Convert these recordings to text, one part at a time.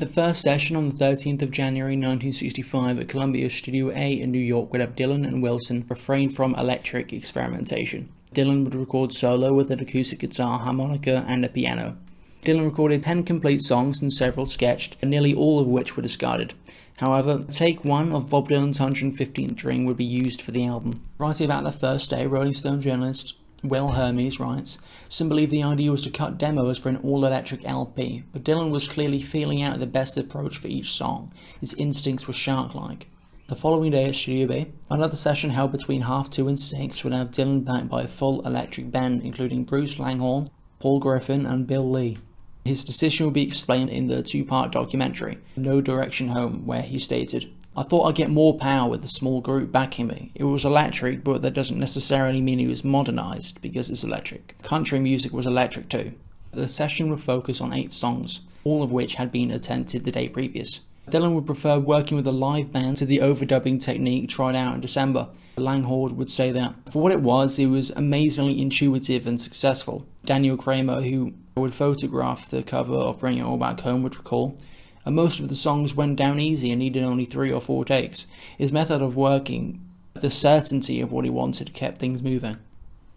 The first session on the 13th of January 1965 at Columbia Studio A in New York would have Dylan and Wilson refrain from electric experimentation. Dylan would record solo with an acoustic guitar, harmonica, and a piano. Dylan recorded 10 complete songs and several sketched, nearly all of which were discarded. However, take one of Bob Dylan's 115th Dream would be used for the album. Writing about the first day, Rolling Stone journalist Will Hermes writes, "Some believe the idea was to cut demos for an all-electric LP, but Dylan was clearly feeling out the best approach for each song. His instincts were shark-like." The following day at Studio B, another session held between 2:30 and 6 would have Dylan backed by a full electric band including Bruce Langhorne, Paul Griffin and Bill Lee. His decision will be explained in the two-part documentary, No Direction Home, where he stated, "I thought I'd get more power with a small group backing me. It was electric, but that doesn't necessarily mean it was modernized because it's electric. Country music was electric too." The session would focus on 8 songs, all of which had been attempted the day previous. Dylan would prefer working with a live band to the overdubbing technique tried out in December. Langhorne would say that, for what it was amazingly intuitive and successful. Daniel Kramer, who would photograph the cover of Bring It All Back Home, would recall, "And most of the songs went down easy and needed only 3 or 4 takes. His method of working, the certainty of what he wanted, kept things moving."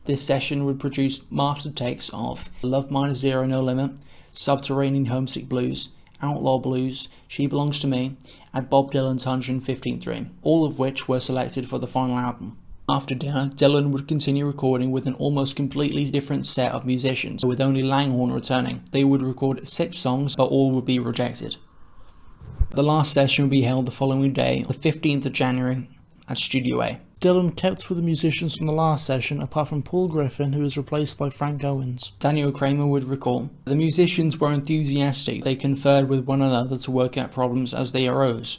This session would produce mastered takes of Love Minus Zero No Limit, Subterranean Homesick Blues, Outlaw Blues, She Belongs to Me, and Bob Dylan's 115th Dream, all of which were selected for the final album. After dinner, Dylan would continue recording with an almost completely different set of musicians, with only Langhorne returning. They would record 6 songs, but all would be rejected. The last session would be held the following day, the 15th of January, at Studio A. Dylan kept with the musicians from the last session, apart from Paul Griffin, who was replaced by Frank Owens. Daniel Kramer would recall, "The musicians were enthusiastic. They conferred with one another to work out problems as they arose.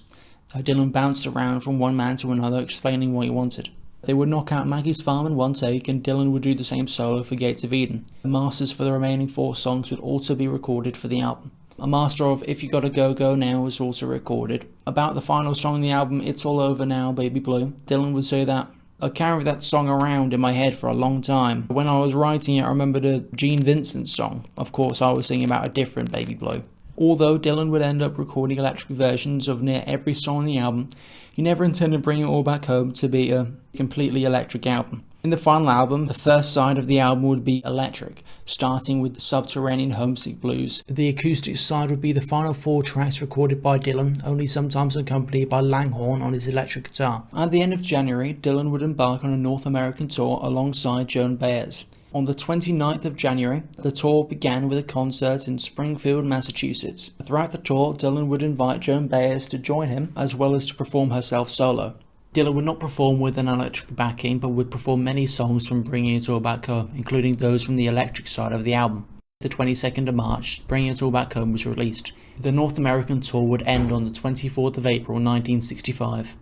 Dylan bounced around from one man to another, explaining what he wanted. They would knock out Maggie's Farm in one take, and Dylan would do the same solo for Gates of Eden. The masters for the remaining 4 songs would also be recorded for the album. A master of If You Gotta Go Go Now was also recorded. About the final song on the album, It's All Over Now, Baby Blue, Dylan would say that, "I carried that song around in my head for a long time. When I was writing it, I remembered a Gene Vincent song. Of course, I was singing about a different Baby Blue." Although Dylan would end up recording electric versions of near every song on the album, he never intended Bring It All Back Home to be a completely electric album. In the final album, the first side of the album would be electric, starting with Subterranean Homesick Blues. The acoustic side would be the final 4 tracks recorded by Dylan, only sometimes accompanied by Langhorne on his electric guitar. At the end of January, Dylan would embark on a North American tour alongside Joan Baez. On the 29th of January, the tour began with a concert in Springfield, Massachusetts. Throughout the tour, Dylan would invite Joan Baez to join him, as well as to perform herself solo. Dylan would not perform with an electric backing, but would perform many songs from Bringing It All Back Home, including those from the electric side of the album. The 22nd of March, Bringing It All Back Home was released. The North American tour would end on the 24th of April 1965.